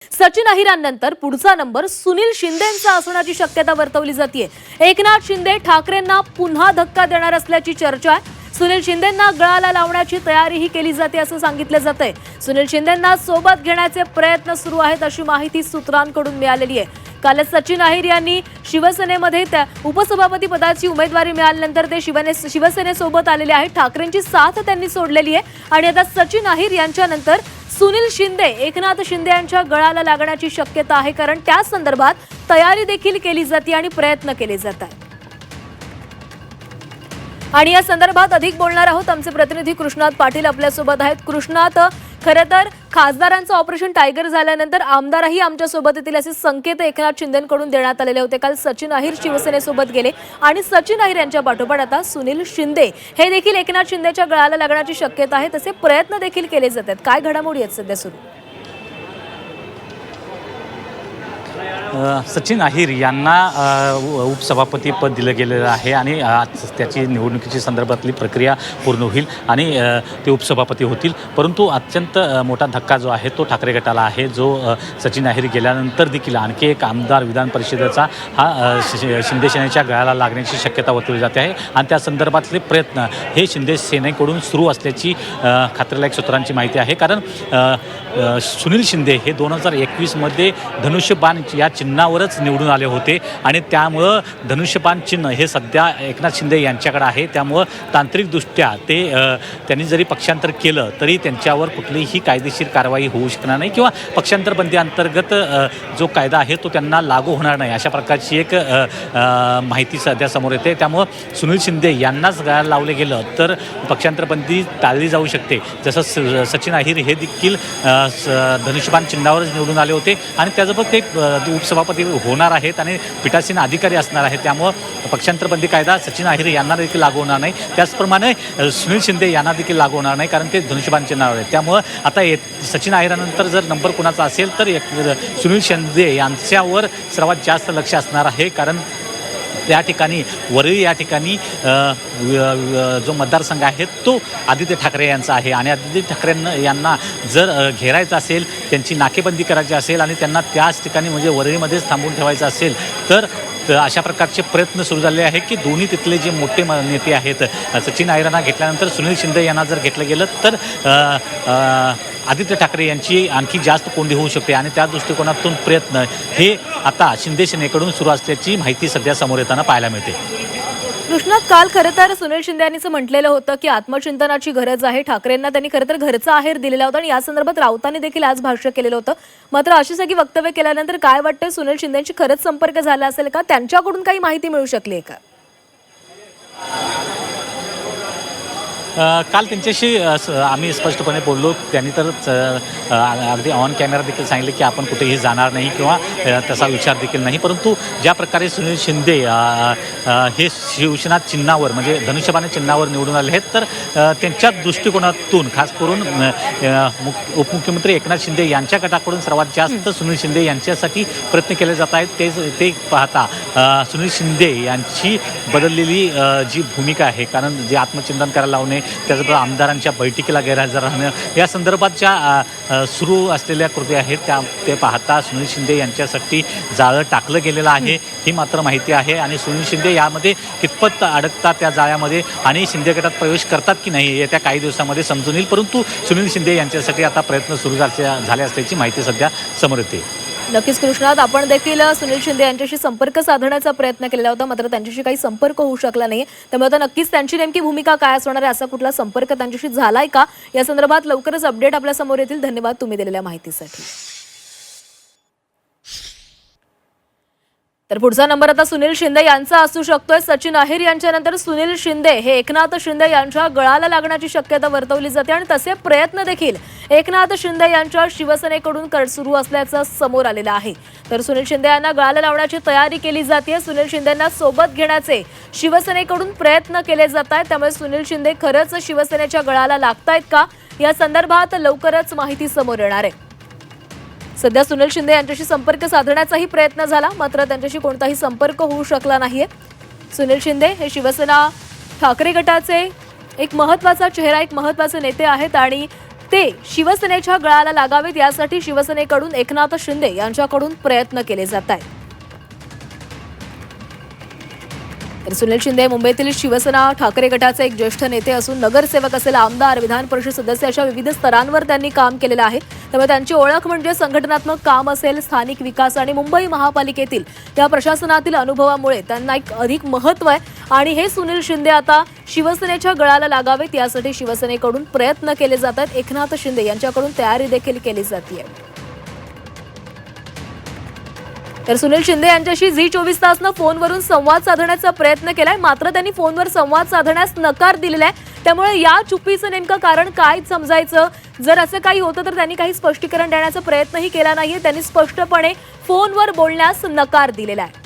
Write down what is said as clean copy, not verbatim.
सचिन अहिरांनंतर पुढचा नंबर सुनील शिंदेंचा असण्याची शक्यता वर्तवली जाते। एकनाथ शिंदे ठाकरेंना पुन्हा धक्का देणार असल्याची चर्चा आहे। सुनील शिंदेंना गळाला लावण्याची तयारीही केली जाते असं सांगितलं जातंय। सुनील शिंदेंना सोबत घेण्याचे प्रयत्न सुरू आहेत अशी माहिती सूत्रांकडून मिळालेली आहे। काल सचिन अहिर यांनी शिवसेनेमध्ये उपसभापती पदाची उमेदवारी मिळाल्यानंतर ते शिवसेनेसोबत आलेले आहेत। ठाकरेंची साथ त्यांनी सोडलेली आहे आणि आता सचिन अहिर यांच्यानंतर सुनील शिंदे एकनाथ शिंदे यांच्या गळाला लागण्याची शक्यता आहे, कारण त्या संदर्भात तयारी देखील केली जाते आणि प्रयत्न केले जातात। आणि या संदर्भात अधिक बोलणार आहोत, आमचे प्रतिनिधी कृष्णात पाटील आपल्या सोबत आहेत। कृष्णात, खरं तर खासदारांचं ऑपरेशन टायगर झाल्यानंतर आमदारही आमच्या सोबत येतील असे संकेत एकनाथ शिंदेंकडून देण्यात आलेले होते। काल सचिन अहिर शिवसेनेसोबत गेले आणि सचिन अहिर यांच्या पाठोपाठ आता सुनील शिंदे हे देखील एकनाथ शिंदेच्या गळाला लागण्याची शक्यता आहे। तसे प्रयत्न देखील केले जातात। काय घडामोडी आहेत सध्या सुरू? सचिन अहिर यांना उपसभापती पद दिलं गेलेलं आहे आणि त्याची निवडणुकीची संदर्भातली प्रक्रिया पूर्ण होईल आणि ते उपसभापती होतील। परंतु अत्यंत मोठा धक्का जो आहे तो ठाकरे गटाला आहे, जो सचिन अहिर गेल्यानंतर देखील आणखी एक आमदार विधान परिषदेचा हा शिंदे सेनेच्या गळाला लागण्याची शक्यता वर्तवली जाते आहे आणि त्या संदर्भातले प्रयत्न हे शिंदे सेनेकडून सुरू असल्याची खात्रीलायक सूत्रांची माहिती आहे। कारण सुनील शिंदे हे 2021मध्ये धनुष्यबाण या चिन्हावरच निवडून आले होते आणि त्यामुळं धनुष्यबाण चिन्ह हे सध्या एकनाथ शिंदे यांच्याकडे आहे। त्यामुळं तांत्रिकदृष्ट्या त्यांनी जरी पक्षांतर केलं तरी त्यांच्यावर कुठलीही कायदेशीर कारवाई होऊ शकणार नाही किंवा पक्षांतर बंदी अंतर्गत जो कायदा आहे तो त्यांना लागू होणार नाही, अशा प्रकारची एक माहिती सध्या समोर येते। त्यामुळं सुनील शिंदे यांनाच गळाला लावले गेलं तर पक्षांतर बंदी टाळली जाऊ शकते। जसं सचिन अहिर हे देखील धनुष्यबाण चिन्हावरच निवडून आले होते आणि त्यासोबत ते उपसभापती होणार आहेत आणि पीठासीन अधिकारी असणार आहेत। त्यामुळं पक्षांतर बंदी कायदा सचिन अहिर यांना देखील लागू होणार नाही, त्याचप्रमाणे सुनील शिंदे यांना देखील लागू होणार नाही, कारण ते धनुष्यबाण चिन्हावर आहेत। त्यामुळं आता सचिन अहिरानंतर जर नंबर कुणाचा असेल तर सुनील शिंदे यांच्यावर सर्वात जास्त लक्ष असणार आहे, कारण त्या ठिकाणी वरळी या ठिकाणी जो मतदारसंघ आहे तो आदित्य ठाकरे यांचा आहे आणि आदित्य ठाकरे यांना जर घेरायचं असेल, त्यांची नाकेबंदी करायची असेल आणि त्यांना त्याच ठिकाणी म्हणजे वरळीमध्येच थांबून ठेवायचं असेल तर अशा प्रकारचे प्रयत्न सुरू झाले आहे की दोन्ही तिथले जे मोठे नेते आहेत सचिन अहिरांना घेतल्यानंतर सुनील शिंदे यांना जर घेतलं गेलं तर आदित्य ठाकरे यांची आणखी जास्त कोंडी होऊ शकते आणि त्या दृष्टिकोनातून प्रयत्न हे आता शिंदे सेनेकडून सुरू असल्याची माहिती सध्या समोर येताना पाहायला मिळते। कृष्णात, काल खरं तर सुनील शिंदे यांनी म्हटलेलं होतं की आत्मचिंतनाची गरज आहे। ठाकरेंना त्यांनी खरं तर घरचा आहेर दिलेला होता आणि या संदर्भात राऊतांनी देखील आज भाष्य केलेलं होतं। मात्र अशी सगळी वक्तव्य केल्यानंतर काय वाटतं, सुनील शिंदेंची खरंच संपर्क झाला असेल का? त्यांच्याकडून काही माहिती मिळू शकली आहे का? काल त्यांच्याशी आम्ही स्पष्टपणे बोललो। त्यांनी तर अगदी ऑन कॅमेरा देखील सांगितले की आपण कुठेही जाणार नाही किंवा तसा विचार देखील नाही, परंतु ज्या प्रकारे सुनील शिंदे हे शिवसेना चिन्हावर म्हणजे धनुष्यबाण चिन्हावर निवडून आले आहेत तर त्यांच्या दृष्टिकोनातून खास करून उपमुख्यमंत्री एकनाथ शिंदे यांच्या गटाकडून सर्वात जास्त सुनील शिंदे यांच्यासाठी प्रयत्न केले जात आहेत। ते पाहता सुनील शिंदे यांची बदललेली जी भूमिका आहे, कारण जे आत्मचिंतन करायला लावणे, त्याचबरोबर आमदारांच्या बैठकीला गैरहजर राहणं या संदर्भात ज्या सुरू असलेल्या कृती आहेत ते पाहता सुनील शिंदे यांच्यासाठी जाळं टाकलं गेलेलं आहे ही मात्र माहिती आहे आणि सुनील शिंदे यामध्ये कितपत अडकतात त्या जाळ्यामध्ये आणि शिंदे गटात प्रवेश करतात की नाही येत्या काही दिवसामध्ये समजून येईल, परंतु सुनील शिंदे यांच्यासाठी आता प्रयत्न सुरू झाले असल्याची माहिती सध्या समोर येते। नक्कीच कृष्णात, आपण देखील सुनील शिंदे यांच्याशी संपर्क साधण्याचा प्रयत्न केलेला होता, मात्र त्यांच्याशी काही संपर्क होऊ शकला नाही। त्यामुळे आता नक्कीच त्यांची नेमकी भूमिका काय असणार आहे, असा कुठला संपर्क त्यांच्याशी झालाय का या संदर्भात लवकरच अपडेट आपल्या समोर येतील। धन्यवाद तुम्ही दिलेल्या माहितीसाठी। तर पुढचा नंबर आता सुनील शिंदे यांचा असू शकतोय। सचिन अहिर यांच्यानंतर सुनील शिंदे हे एकनाथ शिंदे यांच्या गळाला लागण्याची शक्यता वर्तवली जाते आणि तसे प्रयत्न देखील एकनाथ शिंदे यांच्या शिवसेनेकडून सुरू असल्याचं समोर आलेलं आहे। तर सुनील शिंदे यांना गळाला लावण्याची तयारी केली जाते। सुनील शिंदेंना सोबत घेण्याचे शिवसेनेकडून प्रयत्न केले जात आहेत। त्यामुळे सुनील शिंदे खरंच शिवसेनेच्या गळाला लागतायत का या संदर्भात लवकरच माहिती समोर येणार आहे। सध्या सुनील शिंदे यांच्याशी संपर्क साधण्याचाही प्रयत्न झाला, मात्र त्यांच्याशी कोणताही संपर्क होऊ शकला नाहीये। सुनील शिंदे हे शिवसेना ठाकरे गटाचे एक महत्त्वाचा चेहरा, एक महत्त्वाचे नेते आहेत आणि ते शिवसेनेच्या गळाला लागावेत यासाठी शिवसेनेकडून एकनाथ शिंदे यांच्याकडून प्रयत्न केले जात आहेत. तर सुनील शिंदे मुंबईतील शिवसेना ठाकरे गटाचे एक ज्येष्ठ नेते असून नगरसेवक असेल, आमदार, विधान परिषद सदस्य अशा विविध स्तरांवर त्यांनी काम केलेलं आहे. त्यामुळे त्यांची ओळख म्हणजे संघटनात्मक काम असेल, स्थानिक विकास आणि मुंबई महापालिकेतील या प्रशासनातील अनुभवामुळे त्यांना एक अधिक महत्त्व आहे. आणि हे सुनील शिंदे आता शिवसेनेच्या गळाला लागावेत यासाठी शिवसेनेकडून प्रयत्न केले जातात. एकनाथ शिंदे यांच्याकडून तयारी देखील केली जाते. तर सुनील शिंदे यांच्याशी झी24 तासनं फोनवरून संवाद साधण्याचा प्रयत्न केलाय, मात्र त्यांनी फोनवर संवाद साधण्यास नकार दिलेला आहे. त्यामुळे या चुप्पीचं नेमकं कारण काय समजायचं, जर असं काही होतं तर त्यांनी काही स्पष्टीकरण देण्याचा प्रयत्नही केला नाहीये. त्यांनी स्पष्टपणे फोनवर बोलण्यास नकार दिलेला आहे.